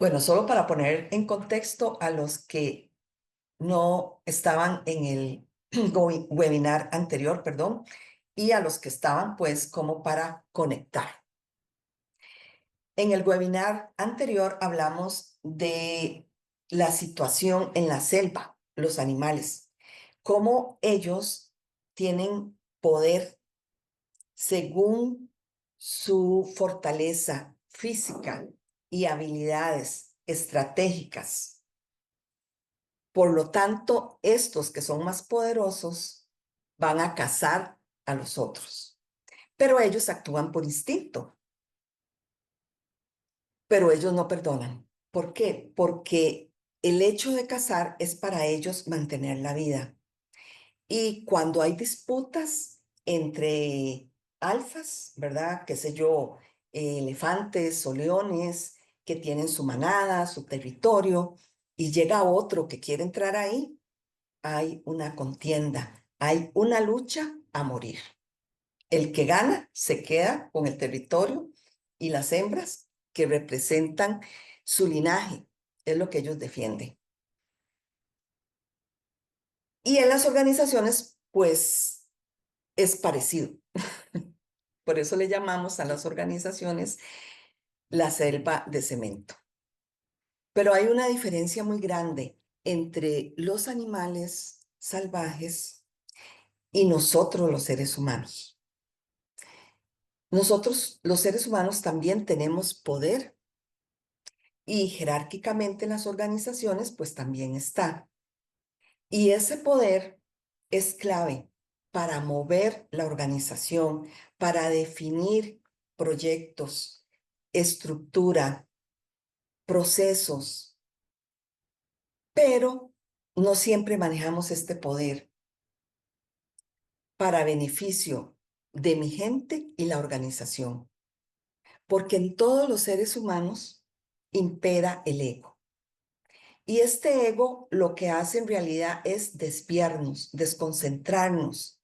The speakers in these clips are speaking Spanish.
Bueno, solo para poner en contexto a los que no estaban en el webinar anterior, perdón, y a los que estaban, pues, como para conectar. En el webinar anterior hablamos de la situación en la selva, los animales, cómo ellos tienen poder según su fortaleza física y habilidades estratégicas. Por lo tanto, estos que son más poderosos van a cazar a los otros, pero ellos actúan por instinto, pero ellos no perdonan. ¿Por qué? Porque el hecho de cazar es para ellos mantener la vida. Y cuando hay disputas entre alfas, ¿verdad? Qué sé yo, elefantes o leones que tienen su manada, su territorio, y llega otro que quiere entrar ahí, hay una contienda, hay una lucha a morir. El que gana se queda con el territorio y las hembras que representan su linaje, es lo que ellos defienden. Y en las organizaciones, pues es parecido. Por eso le llamamos a las organizaciones la selva de cemento. Pero hay una diferencia muy grande entre los animales salvajes y nosotros los seres humanos. Nosotros los seres humanos también tenemos poder y jerárquicamente en las organizaciones pues también está. Y ese poder es clave para mover la organización, para definir proyectos, estructura, procesos, pero no siempre manejamos este poder para beneficio de mi gente y la organización, porque en todos los seres humanos impera el ego. Y este ego lo que hace en realidad es desviarnos, desconcentrarnos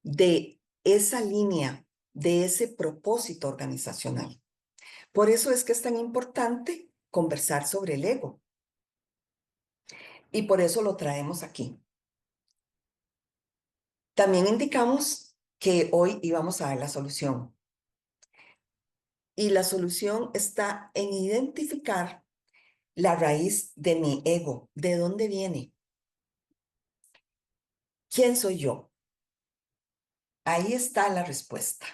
de esa línea, de ese propósito organizacional. Por eso es que es tan importante conversar sobre el ego y por eso lo traemos aquí. También indicamos que hoy íbamos a ver la solución. Y la solución está en identificar la raíz de mi ego, de dónde viene, quién soy yo. Ahí está la respuesta.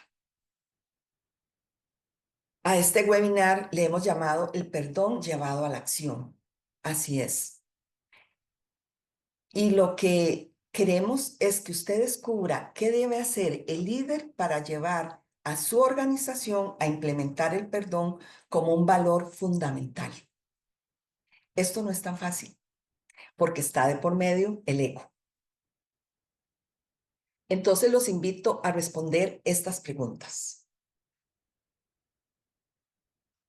A este webinar le hemos llamado el perdón llevado a la acción. Así es. Y lo que queremos es que usted descubra qué debe hacer el líder para llevar a su organización a implementar el perdón como un valor fundamental. Esto no es tan fácil porque está de por medio el ego. Entonces los invito a responder estas preguntas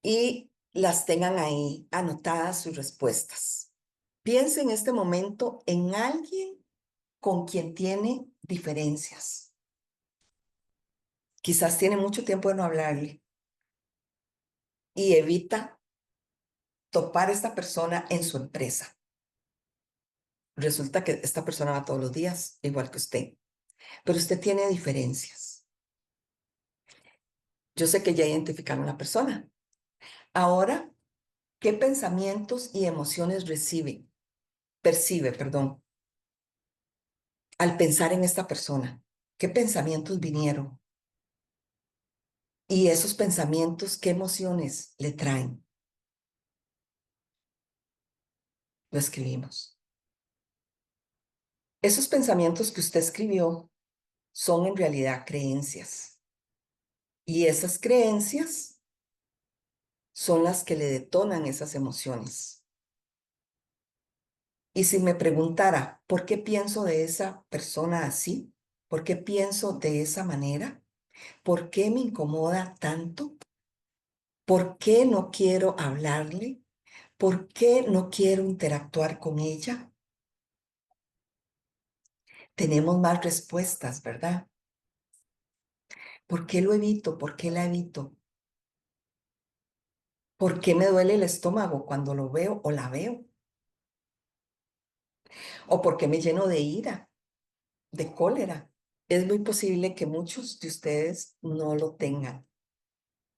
y las tengan ahí anotadas sus respuestas. Piense en este momento en alguien con quien tiene diferencias. Quizás tiene mucho tiempo de no hablarle y evita topar a esta persona en su empresa. Resulta que esta persona va todos los días, igual que usted, pero usted tiene diferencias. Yo sé que ya identificaron a la persona. Ahora, ¿qué pensamientos y emociones percibe, perdón, al pensar en esta persona? ¿Qué pensamientos vinieron? Y esos pensamientos, ¿qué emociones le traen? Lo escribimos. Esos pensamientos que usted escribió son en realidad creencias. Y esas creencias son las que le detonan esas emociones. Y si me preguntara, ¿por qué pienso de esa persona así? ¿Por qué pienso de esa manera? ¿Por qué me incomoda tanto? ¿Por qué no quiero hablarle? ¿Por qué no quiero interactuar con ella? Tenemos más respuestas, ¿verdad? ¿Por qué lo evito? ¿Por qué la evito? ¿Por qué me duele el estómago cuando lo veo o la veo? ¿O por qué me lleno de ira, de cólera? Es muy posible que muchos de ustedes no lo tengan,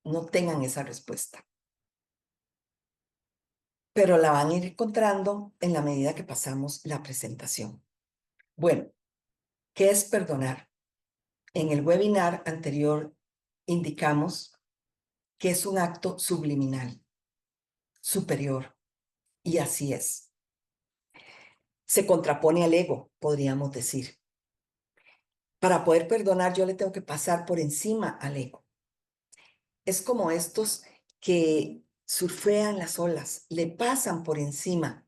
no tengan esa respuesta, pero la van a ir encontrando en la medida que pasamos la presentación. Bueno, ¿qué es perdonar? En el webinar anterior indicamos que es un acto subliminal, superior, y así es. Se contrapone al ego, podríamos decir. Para poder perdonar, yo le tengo que pasar por encima al ego. Es como estos que surfean las olas, le pasan por encima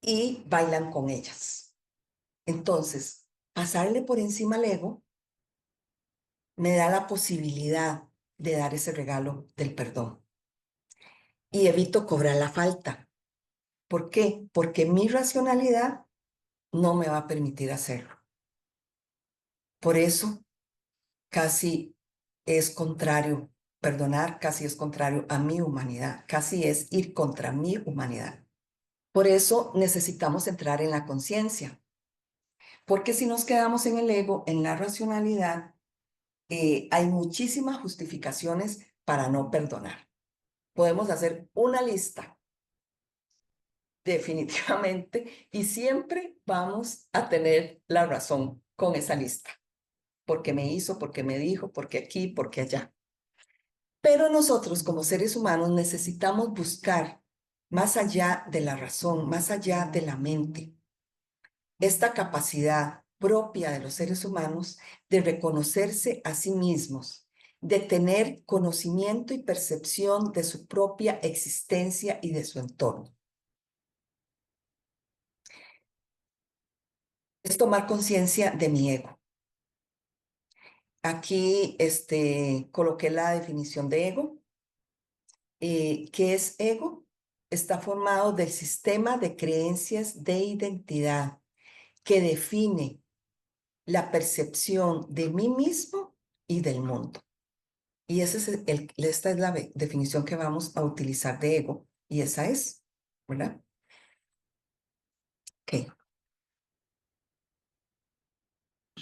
y bailan con ellas. Entonces, pasarle por encima al ego me da la posibilidad de dar ese regalo del perdón. Y evito cobrar la falta. ¿Por qué? Porque mi racionalidad no me va a permitir hacerlo. Por eso, casi es contrario, perdonar casi es contrario a mi humanidad, casi es ir contra mi humanidad. Por eso necesitamos entrar en la conciencia, porque si nos quedamos en el ego, en la racionalidad, hay muchísimas justificaciones para no perdonar. Podemos hacer una lista, definitivamente, y siempre vamos a tener la razón con esa lista. Porque me hizo, porque me dijo, porque aquí, porque allá. Pero nosotros como seres humanos necesitamos buscar más allá de la razón, más allá de la mente, esta capacidad propia de los seres humanos de reconocerse a sí mismos, de tener conocimiento y percepción de su propia existencia y de su entorno. Es tomar conciencia de mi ego. Aquí coloqué la definición de ego. ¿Qué es ego? Está formado del sistema de creencias de identidad que define la percepción de mí mismo y del mundo. Y esta es la definición que vamos a utilizar de ego, y esa es, ¿verdad? Ok.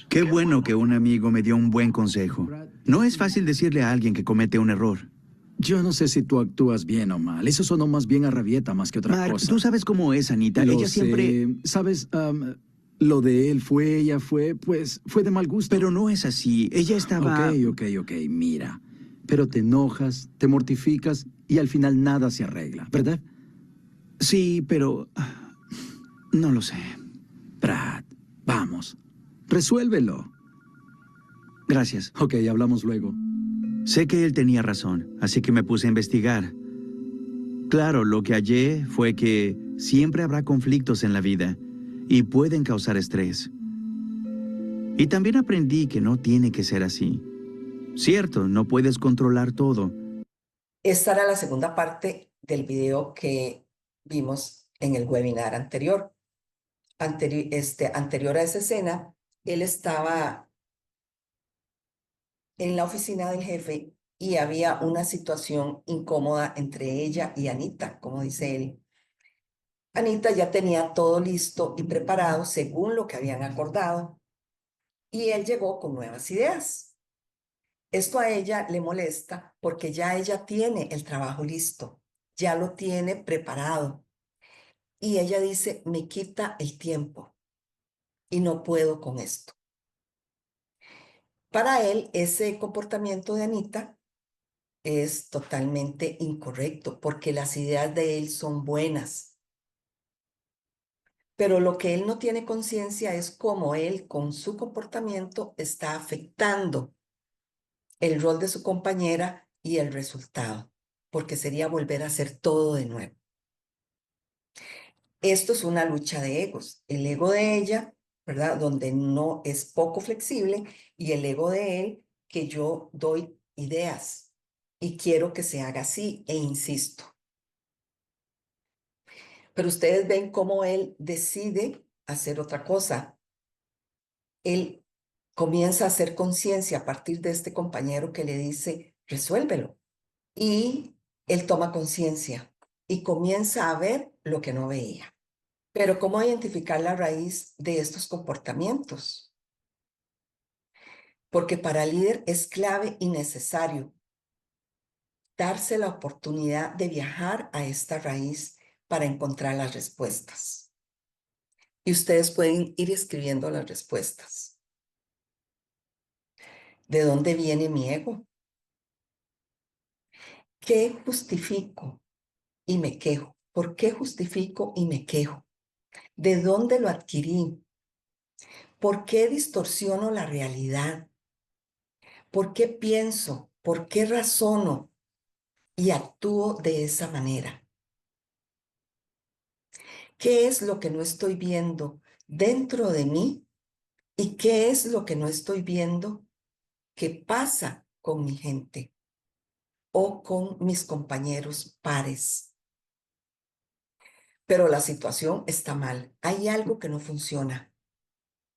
Qué bueno que un amigo me dio un buen consejo. No es fácil decirle a alguien que comete un error. Yo no sé si tú actúas bien o mal. Eso sonó más bien a rabieta más que otra Mark, cosa. tú sabes cómo es, Anita. Lo Ella siempre... sé. ¿Sabes? Lo de él fue, ella fue, pues fue de mal gusto. Pero no es así. Ella estaba... Ok, mira. Pero te enojas, te mortificas y al final nada se arregla, ¿verdad? Sí, pero... No lo sé. Brad, vamos. Resuélvelo. Gracias. Ok, hablamos luego. Sé que él tenía razón, así que me puse a investigar. Claro, lo que hallé fue que siempre habrá conflictos en la vida y pueden causar estrés. Y también aprendí que no tiene que ser así. Cierto, no puedes controlar todo. Esta era la segunda parte del video que vimos en el webinar anterior. Anterior a esa escena, él estaba en la oficina del jefe y había una situación incómoda entre ella y Anita, como dice él. Anita ya tenía todo listo y preparado según lo que habían acordado, y él llegó con nuevas ideas. Esto a ella le molesta porque ya ella tiene el trabajo listo, ya lo tiene preparado, y ella dice, me quita el tiempo y no puedo con esto. Para él, ese comportamiento de Anita es totalmente incorrecto porque las ideas de él son buenas. Pero lo que él no tiene conciencia es cómo él con su comportamiento está afectando el rol de su compañera y el resultado, porque sería volver a hacer todo de nuevo. Esto es una lucha de egos. El ego de ella, ¿verdad? Donde no es poco flexible, y el ego de él, que yo doy ideas y quiero que se haga así e insisto. Pero ustedes ven cómo él decide hacer otra cosa. Él comienza a hacer conciencia a partir de este compañero que le dice, resuélvelo. Y él toma conciencia y comienza a ver lo que no veía. Pero ¿cómo identificar la raíz de estos comportamientos? Porque para el líder es clave y necesario darse la oportunidad de viajar a esta raíz para encontrar las respuestas. Y ustedes pueden ir escribiendo las respuestas. ¿De dónde viene mi ego? ¿Qué justifico y me quejo? ¿Por qué justifico y me quejo? ¿De dónde lo adquirí? ¿Por qué distorsiono la realidad? ¿Por qué pienso? ¿Por qué razono y actúo de esa manera? ¿Qué es lo que no estoy viendo dentro de mí? ¿Y qué es lo que no estoy viendo que pasa con mi gente o con mis compañeros pares? Pero la situación está mal. Hay algo que no funciona.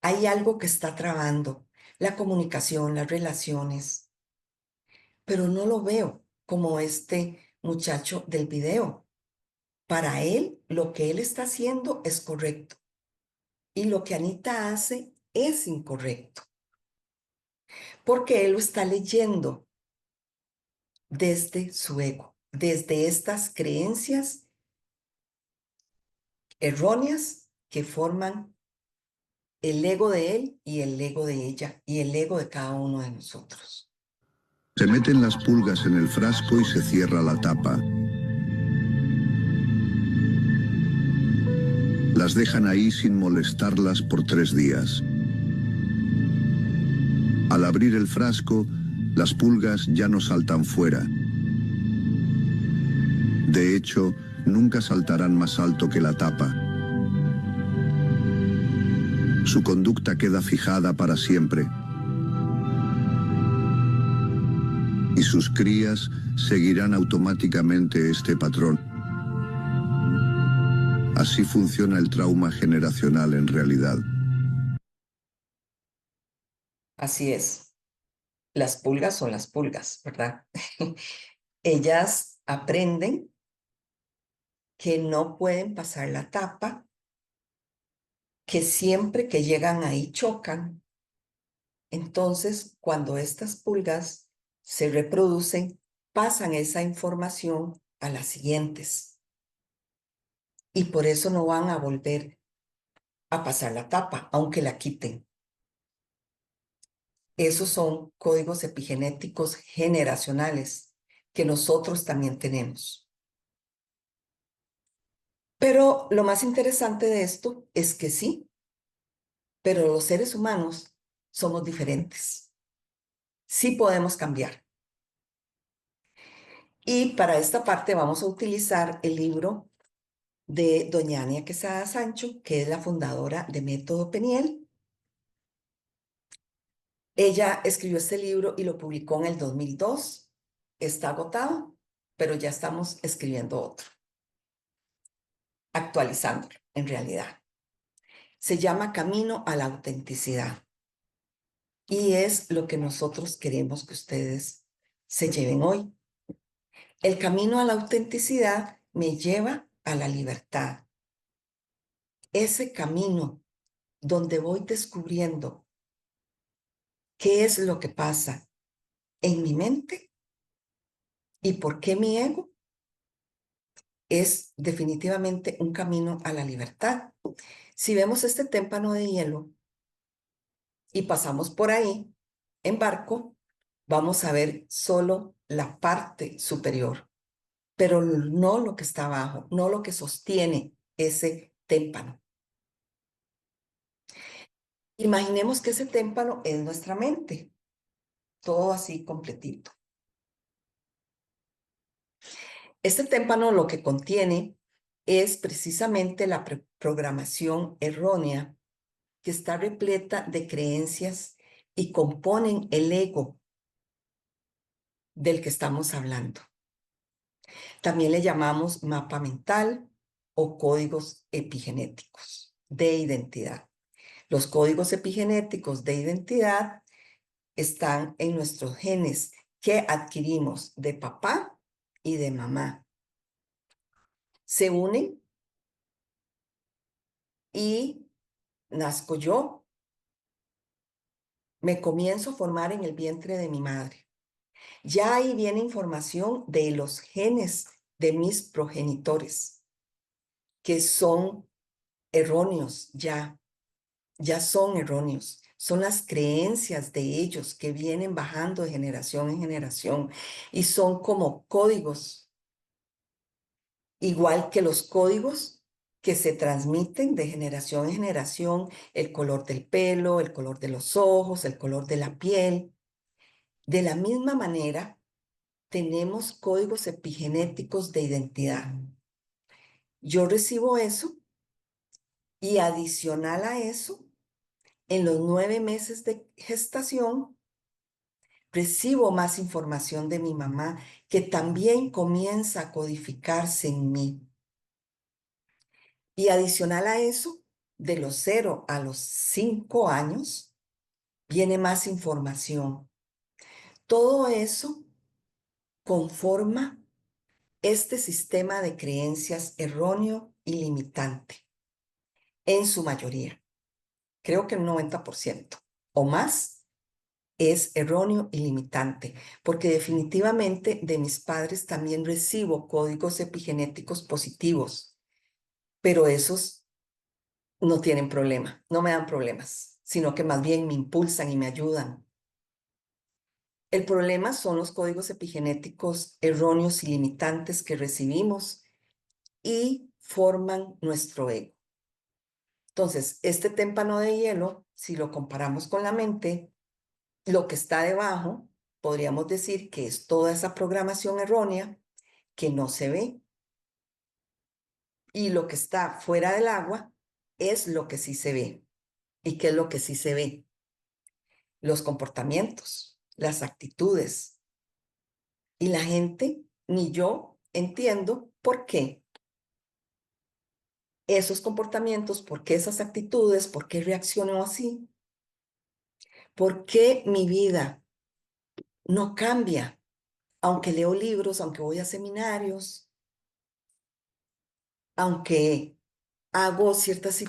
Hay algo que está trabando la comunicación, las relaciones, pero no lo veo como este muchacho del video. Para él, lo que él está haciendo es correcto y lo que Anita hace es incorrecto, porque él lo está leyendo desde su ego, desde estas creencias erróneas que forman el ego de él y el ego de ella y el ego de cada uno de nosotros. Se meten las pulgas en el frasco y se cierra la tapa. Las dejan ahí sin molestarlas por 3 días. Al abrir el frasco, las pulgas ya no saltan fuera. De hecho, nunca saltarán más alto que la tapa. Su conducta queda fijada para siempre. Y sus crías seguirán automáticamente este patrón. Así funciona el trauma generacional en realidad. Así es. Las pulgas son las pulgas, ¿verdad? Ellas aprenden que no pueden pasar la tapa, que siempre que llegan ahí chocan. Entonces, cuando estas pulgas se reproducen, pasan esa información a las siguientes. Y por eso no van a volver a pasar la tapa, aunque la quiten. Esos son códigos epigenéticos generacionales que nosotros también tenemos. Pero lo más interesante de esto es que sí, pero los seres humanos somos diferentes. Sí podemos cambiar. Y para esta parte vamos a utilizar el libro de doña Ania Quesada Sancho, que es la fundadora de Método Peniel. Ella escribió este libro y lo publicó en el 2002. Está agotado, pero ya estamos escribiendo otro, actualizándolo en realidad. Se llama Camino a la Autenticidad. Y es lo que nosotros queremos que ustedes se lleven hoy. El camino a la autenticidad me lleva a la libertad. Ese camino donde voy descubriendo qué es lo que pasa en mi mente y por qué mi ego es definitivamente un camino a la libertad. Si vemos este témpano de hielo y pasamos por ahí en barco, vamos a ver solo la parte superior, pero no lo que está abajo, no lo que sostiene ese témpano. Imaginemos que ese témpano es nuestra mente, todo así completito. Este témpano lo que contiene es precisamente la programación errónea que está repleta de creencias y componen el ego del que estamos hablando. También le llamamos mapa mental o códigos epigenéticos de identidad. Los códigos epigenéticos de identidad están en nuestros genes que adquirimos de papá y de mamá se unen y nazco yo, me comienzo a formar en el vientre de mi madre. Ya ahí viene información de los genes de mis progenitores, que son erróneos ya son erróneos. Son las creencias de ellos que vienen bajando de generación en generación y son como códigos, igual que los códigos que se transmiten de generación en generación, el color del pelo, el color de los ojos, el color de la piel. De la misma manera, tenemos códigos epigenéticos de identidad. Yo recibo eso y adicional a eso, en los 9 meses de gestación, recibo más información de mi mamá que también comienza a codificarse en mí. Y adicional a eso, de los 0 a los 5 años, viene más información. Todo eso conforma este sistema de creencias erróneo y limitante, en su mayoría. Creo que el 90% o más es erróneo y limitante, porque definitivamente de mis padres también recibo códigos epigenéticos positivos, pero esos no tienen problema, no me dan problemas, sino que más bien me impulsan y me ayudan. El problema son los códigos epigenéticos erróneos y limitantes que recibimos y forman nuestro ego. Entonces, este témpano de hielo, si lo comparamos con la mente, lo que está debajo, podríamos decir que es toda esa programación errónea que no se ve. Y lo que está fuera del agua es lo que sí se ve. ¿Y qué es lo que sí se ve? Los comportamientos, las actitudes. Y la gente, ni yo, entiendo por qué esos comportamientos, por qué esas actitudes, por qué reacciono así, por qué mi vida no cambia, aunque leo libros, aunque voy a seminarios, aunque hago ciertos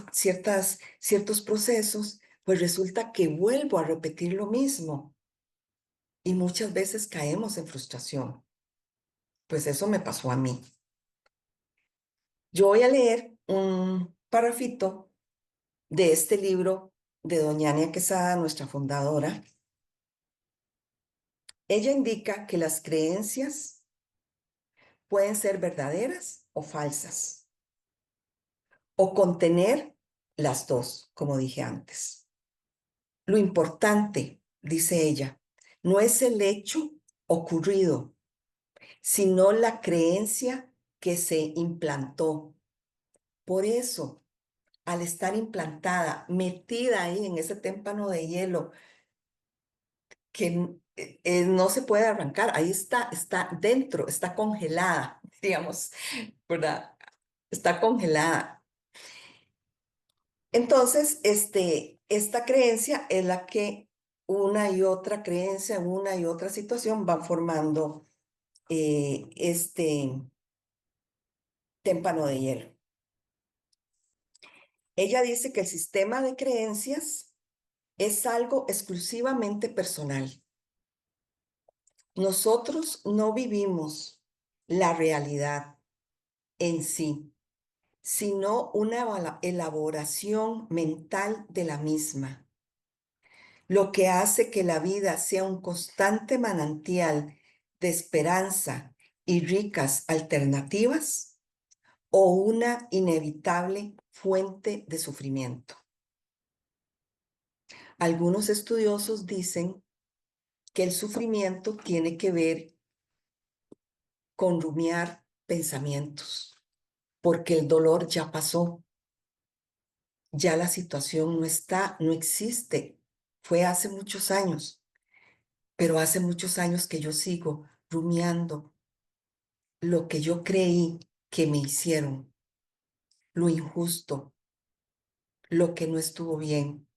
procesos, pues resulta que vuelvo a repetir lo mismo y muchas veces caemos en frustración. Pues eso me pasó a mí. Yo voy a leer un parrafito de este libro de doña Ania Quesada, nuestra fundadora. Ella indica que las creencias pueden ser verdaderas o falsas, o contener las dos, como dije antes. Lo importante, dice ella, no es el hecho ocurrido, sino la creencia que se implantó. Por eso, al estar implantada, metida ahí en ese témpano de hielo, que no se puede arrancar, ahí está dentro, está congelada, digamos, ¿verdad? Está congelada. Entonces, esta creencia es la que una y otra creencia, una y otra situación van formando este témpano de hielo. Ella dice que el sistema de creencias es algo exclusivamente personal. Nosotros no vivimos la realidad en sí, sino una elaboración mental de la misma, lo que hace que la vida sea un constante manantial de esperanza y ricas alternativas o una inevitable fuente de sufrimiento. Algunos estudiosos dicen que el sufrimiento tiene que ver con rumiar pensamientos, porque el dolor ya pasó, ya la situación no está, no existe. Fue hace muchos años, pero hace muchos años que yo sigo rumiando lo que yo creí que me hicieron, lo injusto, lo que no estuvo bien.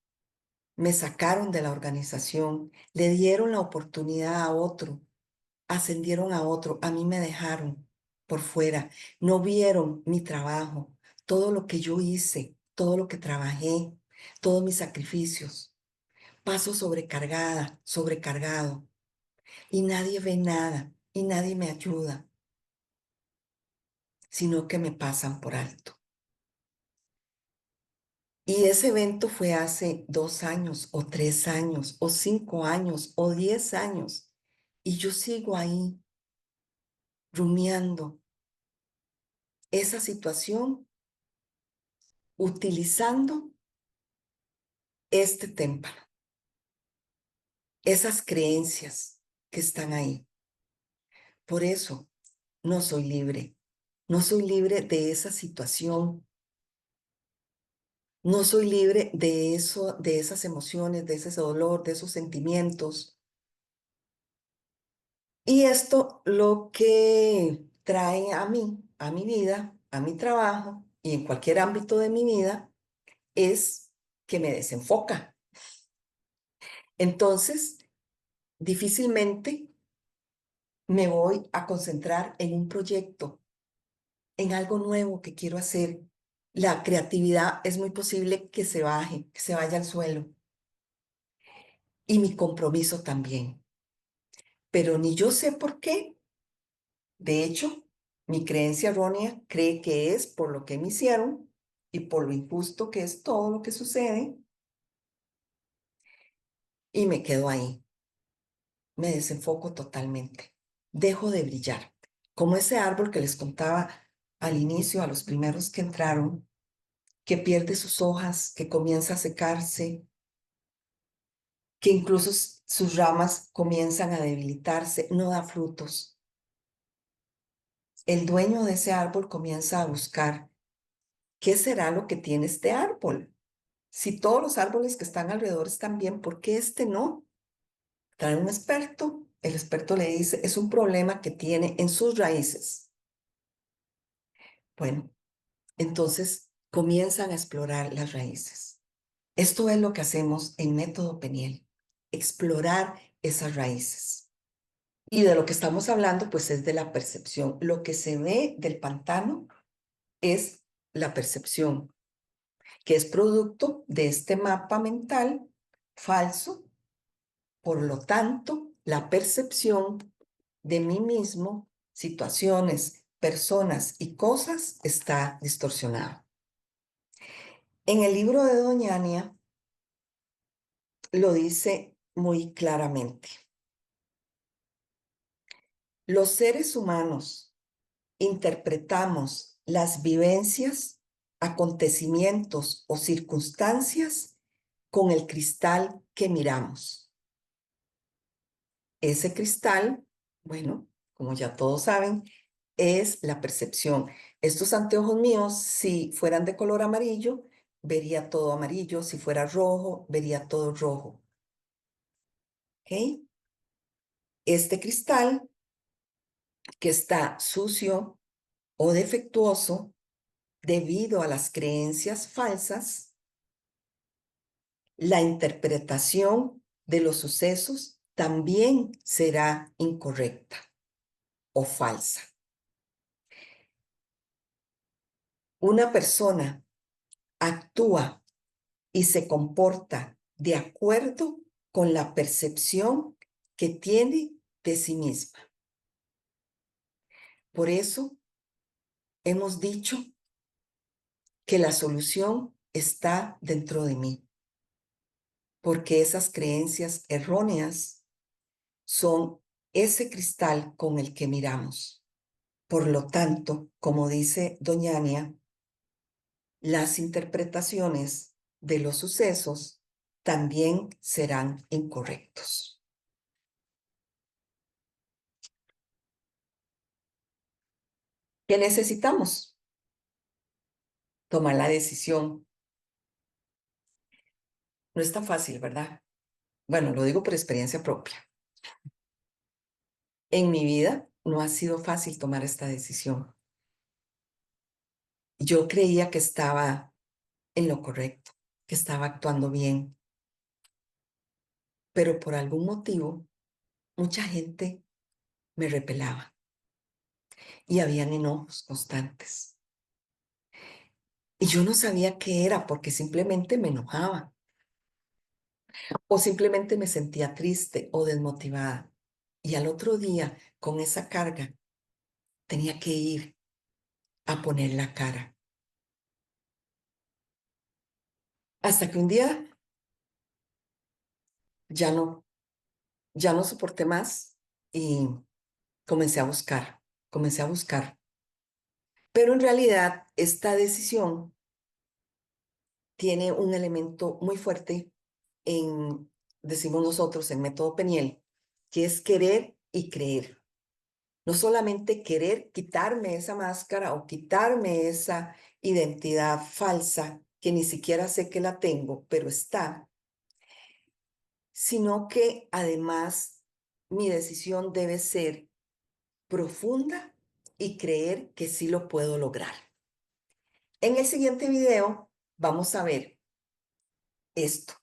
Me sacaron de la organización, le dieron la oportunidad a otro ascendieron a otro, a mí me dejaron por fuera, no vieron mi trabajo, todo lo que yo hice, todo lo que trabajé, todos mis sacrificios. Paso sobrecargada, sobrecargado, y nadie ve nada, y nadie me ayuda, sino que me pasan por alto. Y ese evento fue hace 2 años, o 3 años, o 5 años, o 10 años, y yo sigo ahí, rumiando esa situación, utilizando este témpano, esas creencias que están ahí. Por eso no soy libre, no soy libre de esa situación, no soy libre de eso, de esas emociones, de ese dolor, de esos sentimientos. Y esto lo que trae a mí, a mi vida, a mi trabajo y en cualquier ámbito de mi vida es que me desenfoca. Entonces, difícilmente me voy a concentrar en un proyecto, en algo nuevo que quiero hacer. La creatividad es muy posible que se baje, que se vaya al suelo. Y mi compromiso también. Pero ni yo sé por qué. De hecho, mi creencia errónea cree que es por lo que me hicieron y por lo injusto que es todo lo que sucede. Y me quedo ahí. Me desenfoco totalmente. Dejo de brillar. Como ese árbol que les contaba al inicio, a los primeros que entraron, que pierde sus hojas, que comienza a secarse, que incluso sus ramas comienzan a debilitarse, no da frutos. El dueño de ese árbol comienza a buscar qué será lo que tiene este árbol. Si todos los árboles que están alrededor están bien, ¿por qué este no? Trae un experto, el experto le dice, es un problema que tiene en sus raíces. Bueno, entonces comienzan a explorar las raíces. Esto es lo que hacemos en Método Peniel, explorar esas raíces. Y de lo que estamos hablando, pues es de la percepción. Lo que se ve del pantano es la percepción, que es producto de este mapa mental falso. Por lo tanto, la percepción de mí mismo, situaciones, personas y cosas está distorsionada. En el libro de Doña Ania lo dice muy claramente. Los seres humanos interpretamos las vivencias, acontecimientos o circunstancias con el cristal que miramos. Ese cristal, bueno, como ya todos saben, es la percepción. Estos anteojos míos, si fueran de color amarillo, vería todo amarillo. Si fuera rojo, vería todo rojo. ¿Ok? Este cristal que está sucio o defectuoso debido a las creencias falsas, la interpretación de los sucesos también será incorrecta o falsa. Una persona actúa y se comporta de acuerdo con la percepción que tiene de sí misma. Por eso hemos dicho que la solución está dentro de mí, porque esas creencias erróneas son ese cristal con el que miramos. Por lo tanto, como dice Doña Ania, las interpretaciones de los sucesos también serán incorrectos. ¿Qué necesitamos? Tomar la decisión. No es tan fácil, ¿verdad? Bueno, lo digo por experiencia propia. En mi vida no ha sido fácil tomar esta decisión. Yo creía que estaba en lo correcto, que estaba actuando bien, pero por algún motivo mucha gente me repelaba y habían enojos constantes. Y yo no sabía qué era porque simplemente me enojaba o simplemente me sentía triste o desmotivada. Y al otro día, con esa carga, tenía que ir a poner la cara. Hasta que un día ya no soporté más y comencé a buscar. Pero en realidad esta decisión tiene un elemento muy fuerte decimos nosotros, en método Peniel, que es querer y creer. No solamente querer quitarme esa máscara o quitarme esa identidad falsa, que ni siquiera sé que la tengo, pero está, sino que además mi decisión debe ser profunda y creer que sí lo puedo lograr. En el siguiente video vamos a ver esto.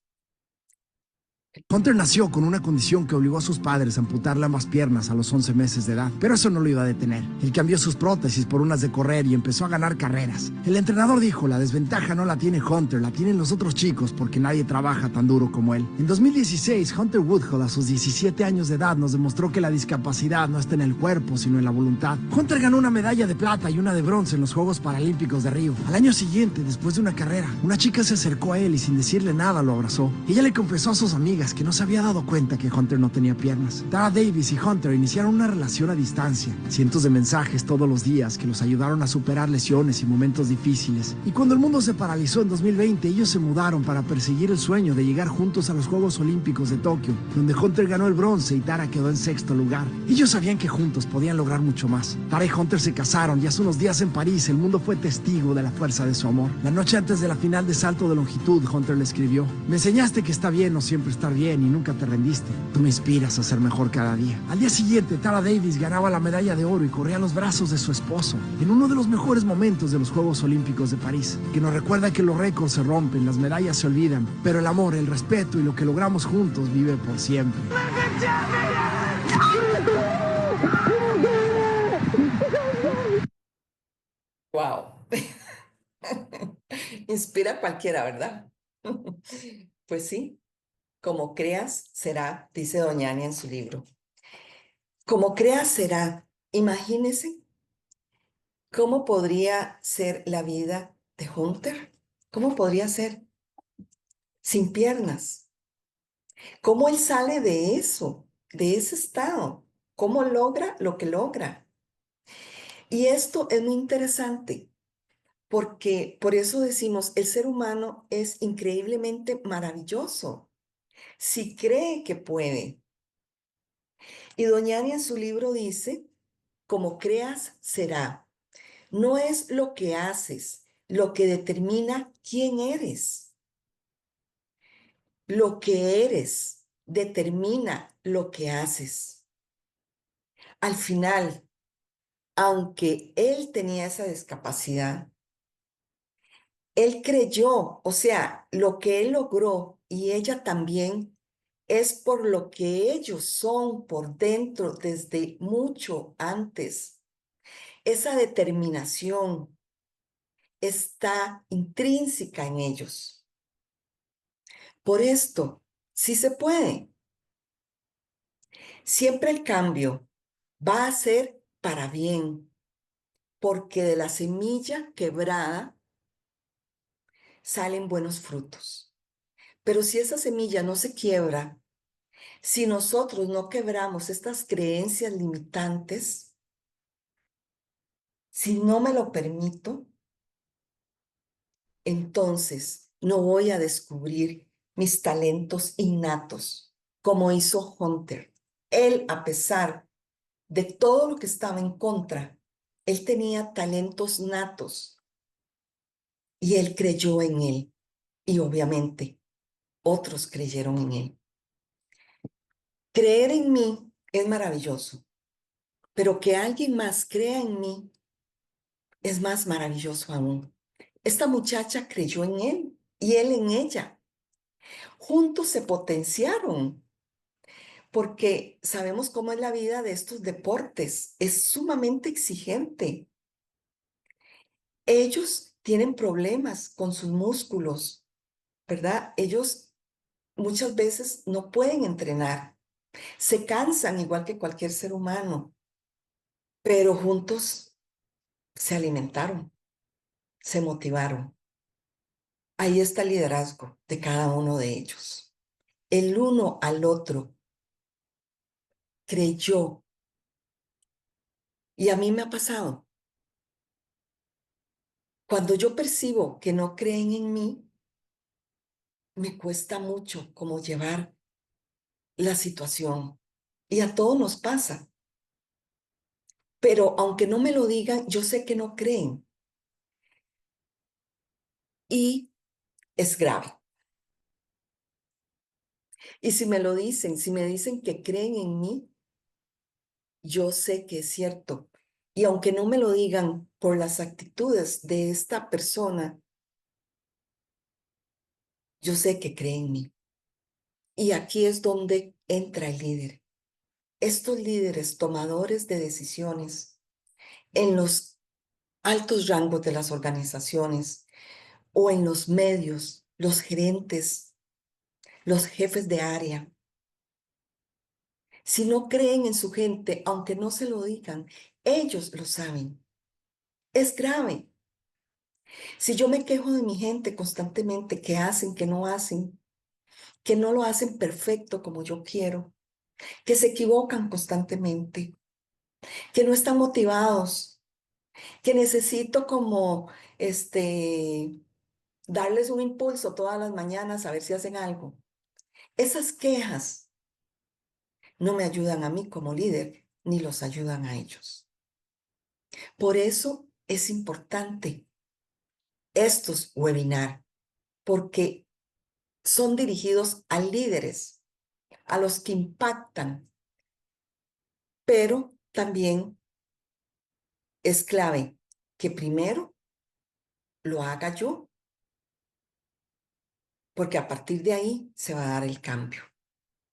Hunter nació con una condición que obligó a sus padres a amputarle ambas piernas a los 11 meses de edad, pero eso no lo iba a detener. Él cambió sus prótesis por unas de correr y empezó a ganar carreras. El entrenador dijo, la desventaja no la tiene Hunter, la tienen los otros chicos porque nadie trabaja tan duro como él. En 2016, Hunter Woodhull, a sus 17 años de edad, nos demostró que la discapacidad no está en el cuerpo, sino en la voluntad. Hunter ganó una medalla de plata y una de bronce en los Juegos Paralímpicos de Río. Al año siguiente, después de una carrera, una chica se acercó a él y sin decirle nada lo abrazó. Ella le confesó a sus amigas que no se había dado cuenta que Hunter no tenía piernas. Tara Davis y Hunter iniciaron una relación a distancia. Cientos de mensajes todos los días que los ayudaron a superar lesiones y momentos difíciles. Y cuando el mundo se paralizó en 2020, ellos se mudaron para perseguir el sueño de llegar juntos a los Juegos Olímpicos de Tokio, donde Hunter ganó el bronce y Tara quedó en sexto lugar. Ellos sabían que juntos podían lograr mucho más. Tara y Hunter se casaron y hace unos días en París el mundo fue testigo de la fuerza de su amor. La noche antes de la final de salto de longitud, Hunter le escribió: me enseñaste que está bien no siempre estar bien y nunca te rendiste. Tú me inspiras a ser mejor cada día. Al día siguiente, Tara Davis ganaba la medalla de oro y corría a los brazos de su esposo, en uno de los mejores momentos de los Juegos Olímpicos de París, que nos recuerda que los récords se rompen, las medallas se olvidan, pero el amor, el respeto y lo que logramos juntos vive por siempre. ¡Wow! Inspira a cualquiera, ¿verdad? Pues sí, como creas será, dice doña Ania en su libro. Como creas será. Imagínese cómo podría ser la vida de Hunter. ¿Cómo podría ser sin piernas? ¿Cómo él sale de eso, de ese estado? ¿Cómo logra lo que logra? Y esto es muy interesante porque por eso decimos, el ser humano es increíblemente maravilloso si cree que puede. Y doña Ania en su libro dice, como creas será. No es lo que haces lo que determina quién eres. Lo que eres determina lo que haces. Al final, aunque él tenía esa discapacidad, él creyó, o sea, lo que él logró y ella también es por lo que ellos son por dentro desde mucho antes. Esa determinación está intrínseca en ellos. Por esto, sí se puede. Siempre el cambio va a ser para bien, porque de la semilla quebrada salen buenos frutos. Pero si esa semilla no se quiebra, si nosotros no quebramos estas creencias limitantes, si no me lo permito, entonces no voy a descubrir mis talentos innatos, como hizo Hunter. Él, a pesar de todo lo que estaba en contra, él tenía talentos natos y él creyó en él. Y obviamente otros creyeron en él. Creer en mí es maravilloso, pero que alguien más crea en mí es más maravilloso aún. Esta muchacha creyó en él y él en ella. Juntos se potenciaron. porque sabemos cómo es la vida de estos deportes. Es sumamente exigente. Ellos tienen problemas con sus músculos, ¿verdad? Ellos muchas veces no pueden entrenar. Se cansan igual que cualquier ser humano, pero juntos se alimentaron, se motivaron. Ahí está el liderazgo de cada uno de ellos. El uno al otro creyó. Y a mí me ha pasado. Cuando yo percibo que no creen en mí, me cuesta mucho como llevar la situación. Y a todos nos pasa. Pero aunque no me lo digan, yo sé que no creen. Y es grave. Y si me lo dicen, si me dicen que creen en mí, yo sé que es cierto. Y aunque no me lo digan por las actitudes de esta persona, yo sé que creen en mí. Y aquí es donde entra el líder. Estos líderes tomadores de decisiones en los altos rangos de las organizaciones o en los medios, los gerentes, los jefes de área, si no creen en su gente, aunque no se lo digan, ellos lo saben. Es grave. Si yo me quejo de mi gente constantemente, que hacen, que no lo hacen perfecto como yo quiero, que se equivocan constantemente, que no están motivados, que necesito como darles un impulso todas las mañanas a ver si hacen algo. Esas quejas no me ayudan a mí como líder, ni los ayudan a ellos. Por eso es importante estos webinars, porque son dirigidos a líderes, a los que impactan, pero también es clave que primero lo haga yo, porque a partir de ahí se va a dar el cambio.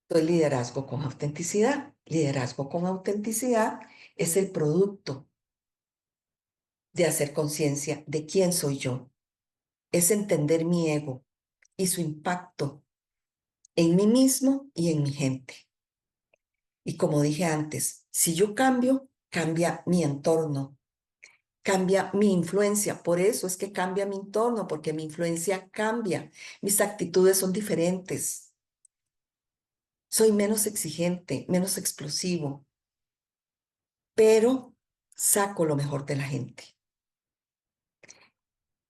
Entonces, liderazgo con autenticidad. Liderazgo con autenticidad es el producto de hacer conciencia de quién soy yo. Es entender mi ego y su impacto en mí mismo y en mi gente. Y como dije antes, si yo cambio, cambia mi entorno, cambia mi influencia. Por eso es que cambia mi entorno, porque mi influencia cambia. Mis actitudes son diferentes. Soy menos exigente, menos explosivo, pero saco lo mejor de la gente.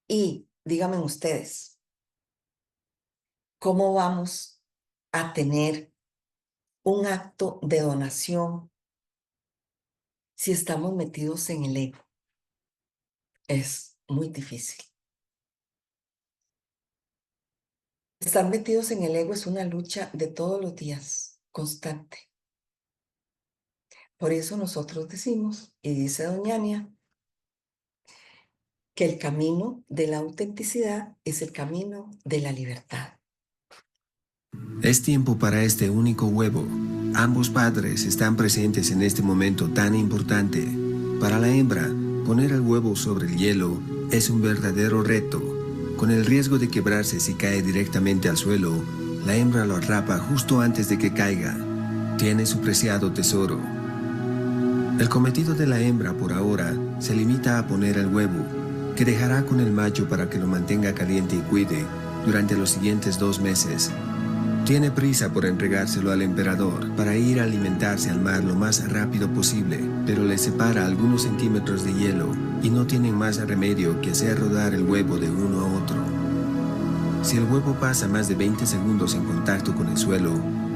Y díganme ustedes, ¿cómo vamos a tener un acto de donación si estamos metidos en el ego? Es muy difícil. Estar metidos en el ego es una lucha de todos los días, constante. Por eso nosotros decimos, y dice doña Ania, que el camino de la autenticidad es el camino de la libertad. Es tiempo para este único huevo. Ambos padres están presentes en este momento tan importante. Para la hembra, poner el huevo sobre el hielo es un verdadero reto. Con el riesgo de quebrarse si cae directamente al suelo, la hembra lo atrapa justo antes de que caiga. Tiene su preciado tesoro. El cometido de la hembra por ahora se limita a poner el huevo, que dejará con el macho para que lo mantenga caliente y cuide durante los siguientes 2 meses. Tiene prisa por entregárselo al emperador para ir a alimentarse al mar lo más rápido posible, pero le separa algunos centímetros de hielo y no tienen más remedio que hacer rodar el huevo de uno a otro. Si el huevo pasa más de 20 segundos en contacto con el suelo,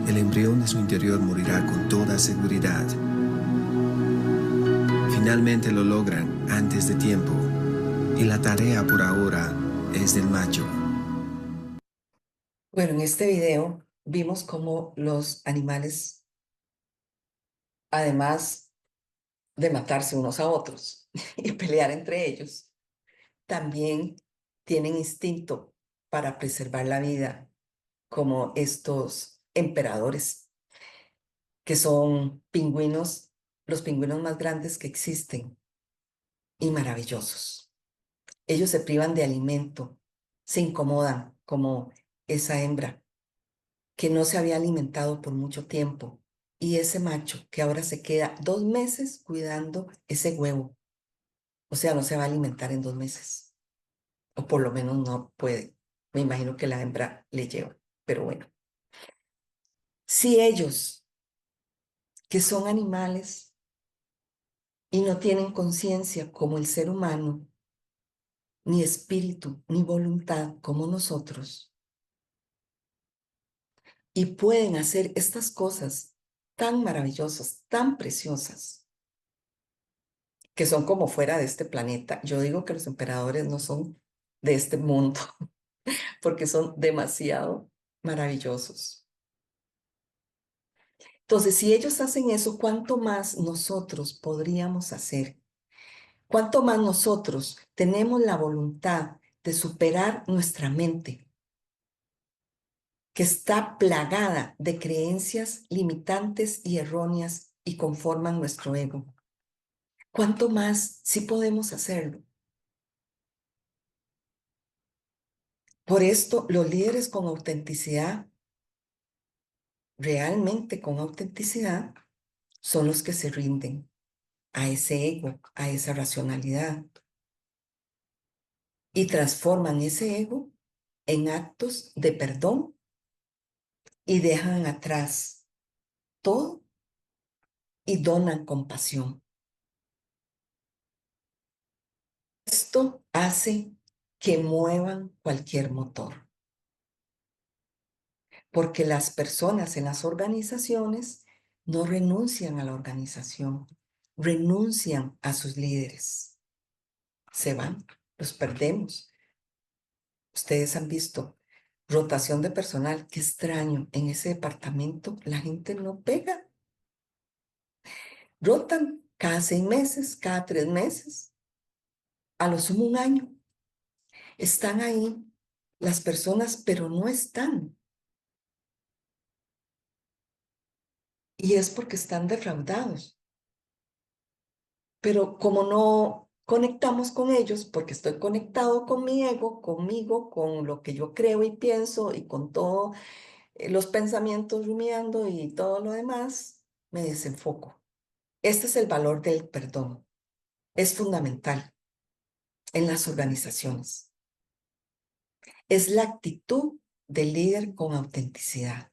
el embrión de su interior morirá con toda seguridad. Finalmente lo logran antes de tiempo, y la tarea por ahora es del macho. Bueno, en este video vimos cómo los animales, además de matarse unos a otros y pelear entre ellos, también tienen instinto para preservar la vida, como estos emperadores. que son pingüinos, los pingüinos más grandes que existen y maravillosos. Ellos se privan de alimento, se incomodan como esa hembra que no se había alimentado por mucho tiempo y ese macho que ahora se queda 2 meses cuidando ese huevo. O sea, no se va a alimentar en 2 meses, o por lo menos no puede. Me imagino que la hembra le lleva, pero bueno. Si ellos, que son animales y no tienen conciencia como el ser humano, ni espíritu, ni voluntad como nosotros, y pueden hacer estas cosas tan maravillosas, tan preciosas, que son como fuera de este planeta. Yo digo que los emperadores no son de este mundo, porque son demasiado maravillosos. Entonces, si ellos hacen eso, ¿cuánto más nosotros podríamos hacer? ¿Cuánto más nosotros tenemos la voluntad de superar nuestra mente, que está plagada de creencias limitantes y erróneas y conforman nuestro ego? ¿Cuánto más sí podemos hacerlo? Por esto, los líderes con autenticidad, realmente con autenticidad, son los que se rinden a ese ego, a esa racionalidad, y transforman ese ego en actos de perdón y dejan atrás todo y donan compasión. Esto hace que muevan cualquier motor, porque las personas en las organizaciones no renuncian a la organización, renuncian a sus líderes. Se van, los perdemos. Ustedes han visto rotación de personal, qué extraño, en ese departamento la gente no pega. Rotan cada 6 meses, cada 3 meses, a lo sumo un año. Están ahí las personas, pero no están. Y es porque están defraudados. Pero como no conectamos con ellos, porque estoy conectado con mi ego, conmigo, con lo que yo creo y pienso y con todos los pensamientos rumiando y todo lo demás, me desenfoco. Este es el valor del perdón. Es fundamental en las organizaciones. Es la actitud del líder con autenticidad.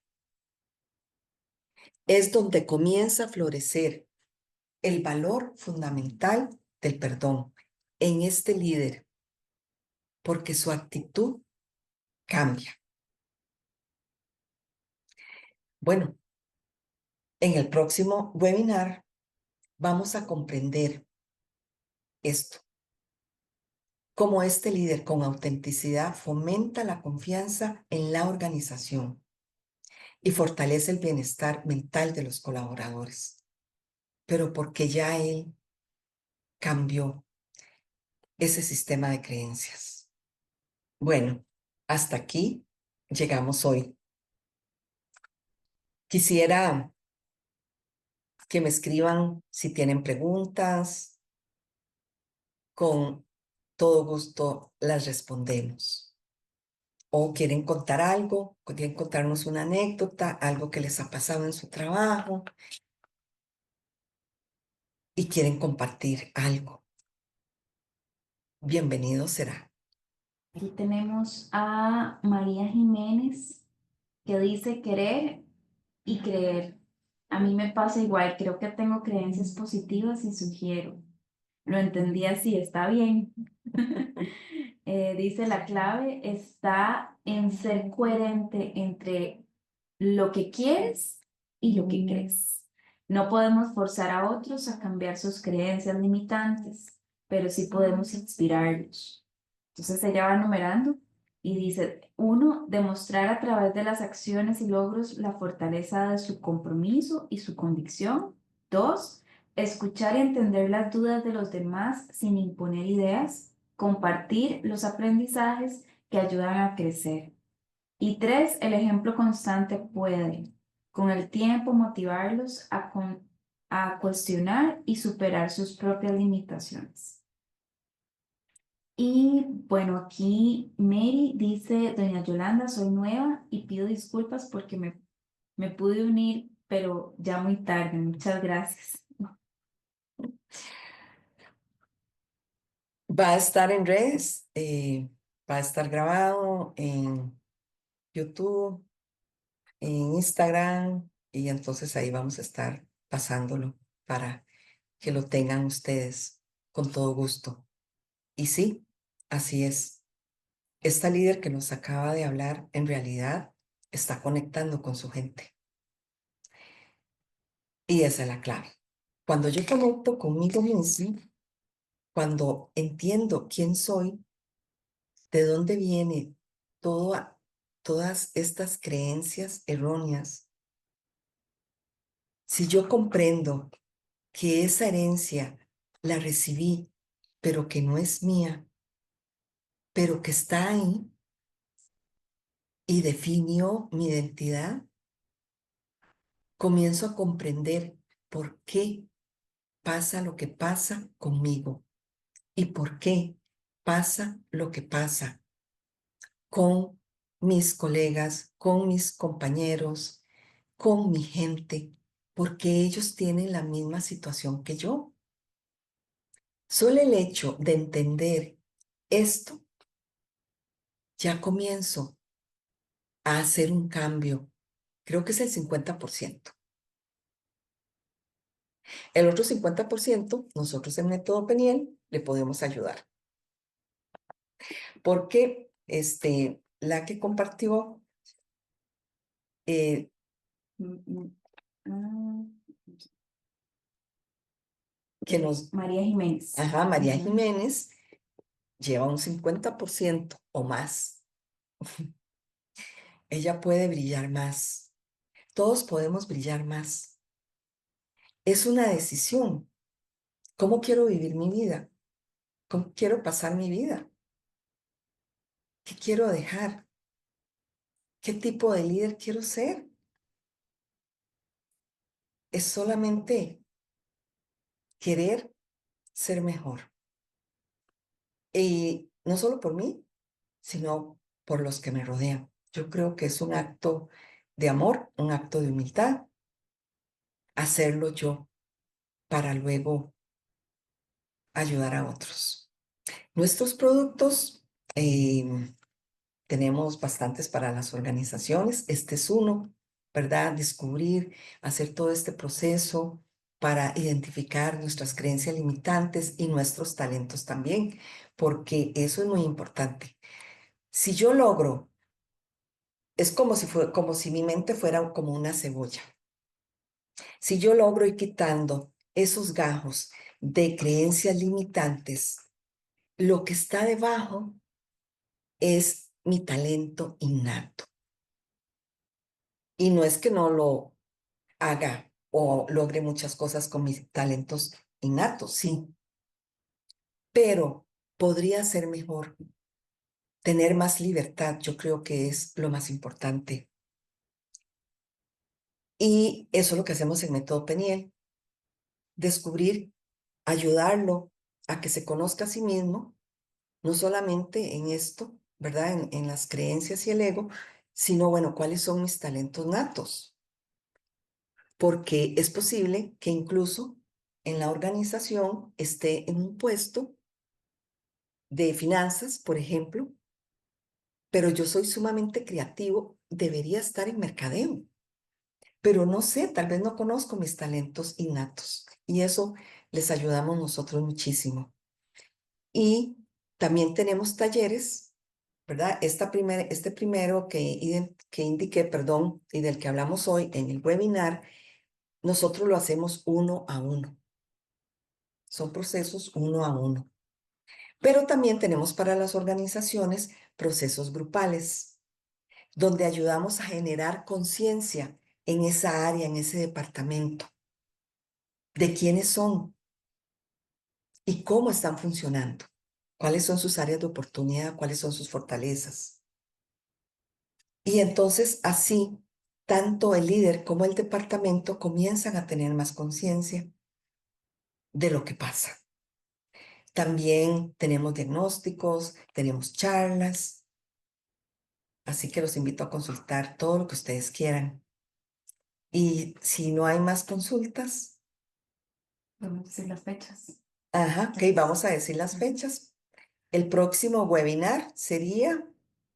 Es donde comienza a florecer el valor fundamental del perdón en este líder, porque su actitud cambia. Bueno, en el próximo webinar vamos a comprender esto, cómo este líder con autenticidad fomenta la confianza en la organización y fortalece el bienestar mental de los colaboradores, pero porque ya él cambió ese sistema de creencias. Bueno, hasta aquí llegamos hoy. Quisiera que me escriban si tienen preguntas. Con todo gusto las respondemos. O quieren contar algo, quieren contarnos una anécdota, algo que les ha pasado en su trabajo y quieren compartir algo. Bienvenido será. Aquí tenemos a María Jiménez, que dice querer y creer. A mí me pasa igual, creo que tengo creencias positivas y sugiero. Lo entendí así, está bien. Dice la clave está en ser coherente entre lo que quieres y lo que crees. No podemos forzar a otros a cambiar sus creencias limitantes, pero sí podemos inspirarlos. Entonces ella va numerando y dice, 1, demostrar a través de las acciones y logros la fortaleza de su compromiso y su convicción. 2, escuchar y entender las dudas de los demás sin imponer ideas. Compartir los aprendizajes que ayudan a crecer. Y 3, el ejemplo constante puede. Con el tiempo, motivarlos a cuestionar y superar sus propias limitaciones. Y bueno, aquí Mary dice, doña Yolanda, soy nueva y pido disculpas porque me pude unir, pero ya muy tarde. Muchas gracias. Va a estar en redes, va a estar grabado en YouTube, en Instagram, y entonces ahí vamos a estar pasándolo para que lo tengan ustedes con todo gusto. Y sí, así es. Esta líder que nos acaba de hablar en realidad está conectando con su gente. Y esa es la clave. Cuando yo conecto conmigo mismo, cuando entiendo quién soy, de dónde viene todas estas creencias erróneas, si yo comprendo que esa herencia la recibí, pero que no es mía, pero que está ahí y definió mi identidad, comienzo a comprender por qué pasa lo que pasa conmigo y por qué pasa lo que pasa con mis colegas, con mis compañeros, con mi gente, porque ellos tienen la misma situación que yo. Solo el hecho de entender esto, ya comienzo a hacer un cambio. Creo que es el 50%. El otro 50%, nosotros en Método Peniel le podemos ayudar. Porque la que compartió, eh, que nos... María Jiménez. Ajá, María Jiménez lleva un 50% o más. Ella puede brillar más. Todos podemos brillar más. Es una decisión. ¿Cómo quiero vivir mi vida? ¿Cómo quiero pasar mi vida? ¿Qué quiero dejar? ¿Qué tipo de líder quiero ser? Es solamente querer ser mejor. Y no solo por mí, sino por los que me rodean. Yo creo que es un acto de amor, un acto de humildad, hacerlo yo para luego ayudar a otros. Nuestros productos, tenemos bastantes para las organizaciones. Este es uno, ¿verdad? Descubrir, hacer todo este proceso para identificar nuestras creencias limitantes y nuestros talentos también, porque eso es muy importante. Si yo logro, es como si mi mente fuera como una cebolla. Si yo logro ir quitando esos gajos de creencias limitantes, lo que está debajo es mi talento innato. Y no es que no lo haga o logre muchas cosas con mis talentos innatos, sí, pero podría ser mejor. Tener más libertad, yo creo que es lo más importante. Y eso es lo que hacemos en Método Peniel. Descubrir, ayudarlo a que se conozca a sí mismo, no solamente en esto, ¿verdad? En las creencias y el ego, sino, bueno, ¿cuáles son mis talentos natos? Porque es posible que incluso en la organización esté en un puesto de finanzas, por ejemplo, pero yo soy sumamente creativo, debería estar en mercadeo, pero no sé, tal vez no conozco mis talentos innatos y eso les ayudamos nosotros muchísimo. Y también tenemos talleres, ¿verdad? Este primero que indiqué, perdón, y del que hablamos hoy en el webinar, nosotros lo hacemos uno a uno. Son procesos uno a uno. Pero también tenemos para las organizaciones procesos grupales, donde ayudamos a generar conciencia en esa área, en ese departamento, de quiénes son y cómo están funcionando, cuáles son sus áreas de oportunidad, cuáles son sus fortalezas. Y entonces así tanto el líder como el departamento comienzan a tener más conciencia de lo que pasa. También tenemos diagnósticos, tenemos charlas, así que los invito a consultar todo lo que ustedes quieran. Y si no hay más consultas, Vamos a decir las fechas. ok, vamos a decir las fechas. El próximo webinar sería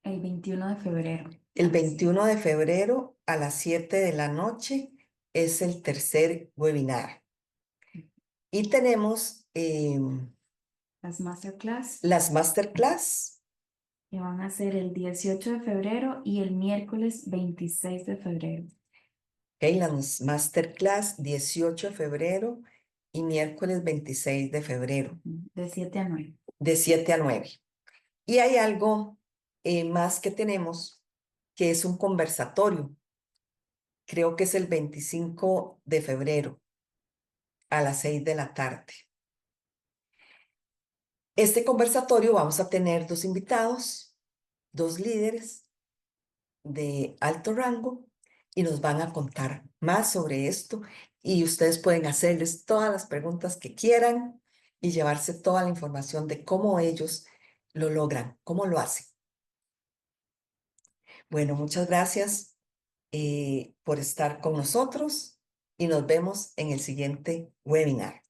El 21 de febrero. el 21 de febrero a las 7 de la noche. Es el tercer webinar. Y tenemos Las masterclass las masterclass. que van a ser el 18 de febrero y el miércoles 26 de febrero. Las masterclass 18 de febrero y miércoles 26 de febrero, De 7 a 9. de 7 a 9. Y hay algo más que tenemos, que es un conversatorio. Creo que es el 25 de febrero a las 6 de la tarde. Este conversatorio vamos a tener 2 invitados, 2 líderes de alto rango, y nos van a contar más sobre esto, y ustedes pueden hacerles todas las preguntas que quieran y llevarse toda la información de cómo ellos lo logran, cómo lo hacen. Bueno, muchas gracias por estar con nosotros y nos vemos en el siguiente webinar.